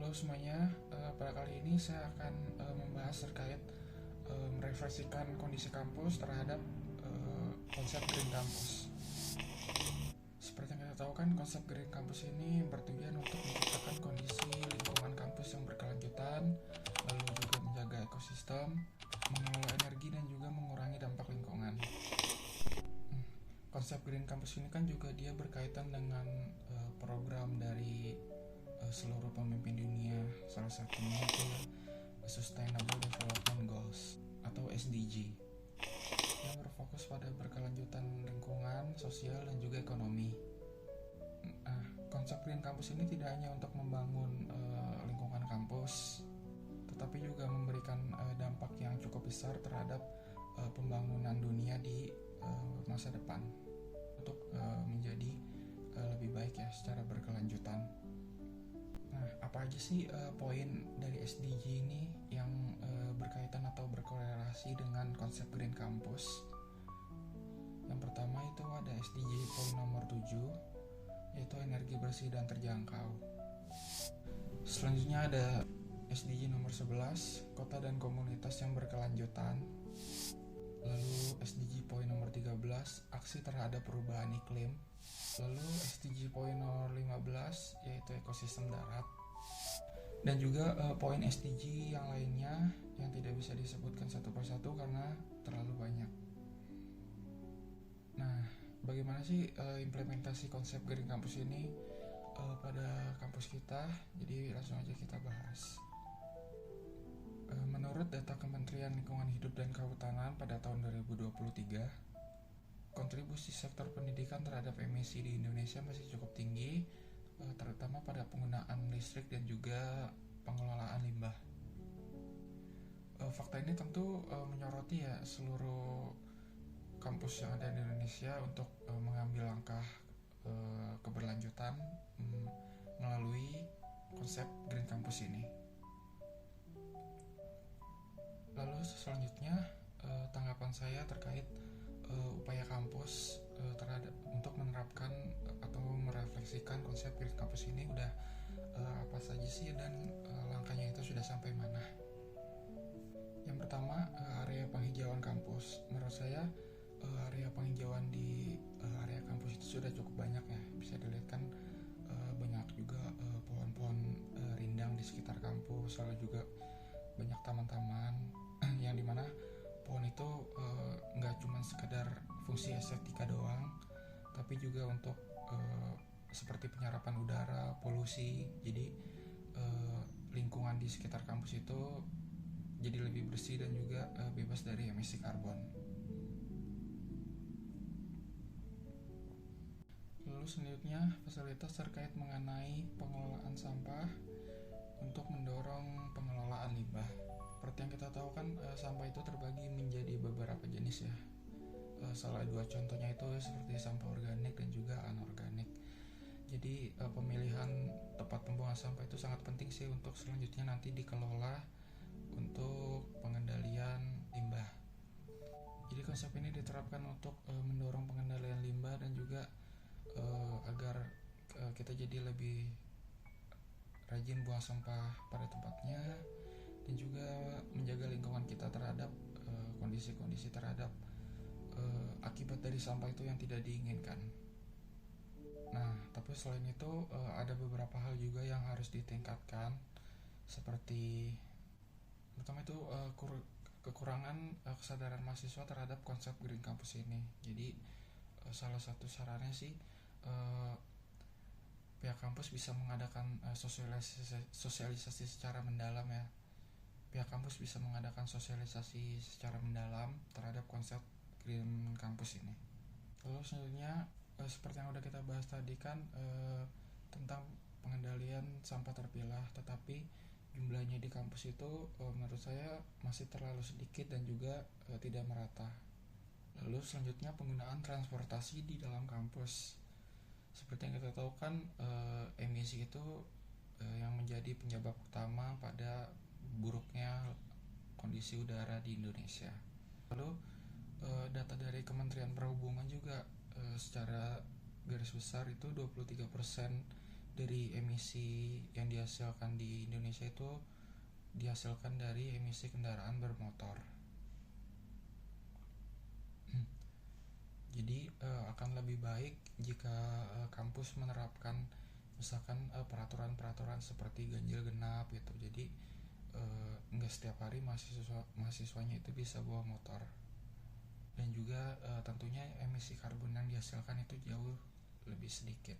Halo semuanya, pada kali ini saya akan membahas terkait merefleksikan kondisi kampus terhadap konsep Green Campus. Seperti yang kita tahu kan, konsep Green Campus ini bertujuan untuk menciptakan kondisi lingkungan kampus yang berkelanjutan, lalu juga menjaga ekosistem, mengelola energi dan juga mengurangi dampak lingkungan. Konsep Green Campus ini kan juga dia berkaitan dengan program dari seluruh pemimpin dunia, salah satunya itu Sustainable Development Goals atau SDG, yang berfokus pada berkelanjutan lingkungan, sosial, dan juga ekonomi. Konsep Green Campus ini tidak hanya untuk membangun lingkungan kampus, tetapi juga memberikan dampak yang cukup besar terhadap pembangunan dunia di masa depan untuk menjadi lebih baik ya secara berkelanjutan. Nah, apa aja sih poin dari SDG ini yang berkaitan atau berkorelasi dengan konsep Green Campus? Yang pertama itu ada SDG poin nomor 7, yaitu energi bersih dan terjangkau. Selanjutnya ada SDG nomor 11, kota dan komunitas yang berkelanjutan. Lalu SDG poin nomor 13, aksi terhadap perubahan iklim. Lalu SDG poin nomor 15, yaitu ekosistem darat. Dan juga poin SDG yang lainnya yang tidak bisa disebutkan satu persatu karena terlalu banyak. Nah, bagaimana sih implementasi konsep Green Campus ini pada kampus kita? Jadi langsung aja kita bahas. Menurut data Kementerian Lingkungan Hidup dan Kehutanan pada tahun 2023, kontribusi sektor pendidikan terhadap emisi di Indonesia masih cukup tinggi, terutama pada penggunaan listrik dan juga pengelolaan limbah. Fakta ini tentu menyoroti ya seluruh kampus yang ada di Indonesia untuk mengambil langkah keberlanjutan melalui konsep Green Campus ini. Lalu selanjutnya tanggapan saya terkait upaya kampus terhadap untuk menerapkan atau merefleksikan konsep Green Campus ini udah apa saja sih dan langkahnya itu sudah sampai mana. Yang pertama, area penghijauan kampus. Menurut saya area penghijauan di area kampus itu sudah cukup banyak ya. Bisa dilihat kan banyak juga pohon-pohon rindang di sekitar kampus, lalu juga banyak taman-taman yang dimana pohon itu nggak cuma sekedar fungsi estetika doang, tapi juga untuk seperti penyerapan udara, polusi. Jadi lingkungan di sekitar kampus itu jadi lebih bersih dan juga bebas dari emisi karbon. Lalu selanjutnya fasilitas terkait mengenai pengelolaan sampah untuk mendorong pengelolaan limbah. Seperti yang kita tahu kan sampah itu terbagi menjadi beberapa jenis ya. Salah dua contohnya itu seperti sampah organik dan juga anorganik. Jadi pemilihan tempat pembuangan sampah itu sangat penting sih untuk selanjutnya nanti dikelola untuk pengendalian limbah. Jadi konsep ini diterapkan untuk mendorong pengendalian limbah dan juga agar kita jadi lebih rajin buang sampah pada tempatnya dan juga menjaga lingkungan kita terhadap kondisi-kondisi terhadap akibat dari sampah itu yang tidak diinginkan. Nah, tapi selain itu ada beberapa hal juga yang harus ditingkatkan, seperti pertama itu kekurangan kesadaran mahasiswa terhadap konsep Green Campus ini. Jadi salah satu sarannya sih pihak kampus bisa mengadakan sosialisasi secara mendalam ya. Pihak kampus bisa mengadakan sosialisasi secara mendalam terhadap konsep Green Campus ini. Lalu selanjutnya seperti yang udah kita bahas tadi kan tentang pengendalian sampah terpilah, tetapi jumlahnya di kampus itu menurut saya masih terlalu sedikit dan juga tidak merata. Lalu selanjutnya penggunaan transportasi di dalam kampus. Seperti yang kita tahu kan emisi itu yang menjadi penyebab utama pada buruknya kondisi udara di Indonesia. Lalu data dari Kementerian Perhubungan juga secara garis besar itu 23% dari emisi yang dihasilkan di Indonesia itu dihasilkan dari emisi kendaraan bermotor. Jadi akan lebih baik jika kampus menerapkan misalkan peraturan-peraturan seperti ganjil genap gitu. Jadi nggak setiap hari mahasiswanya itu bisa bawa motor. Dan juga tentunya emisi karbon yang dihasilkan itu jauh lebih sedikit.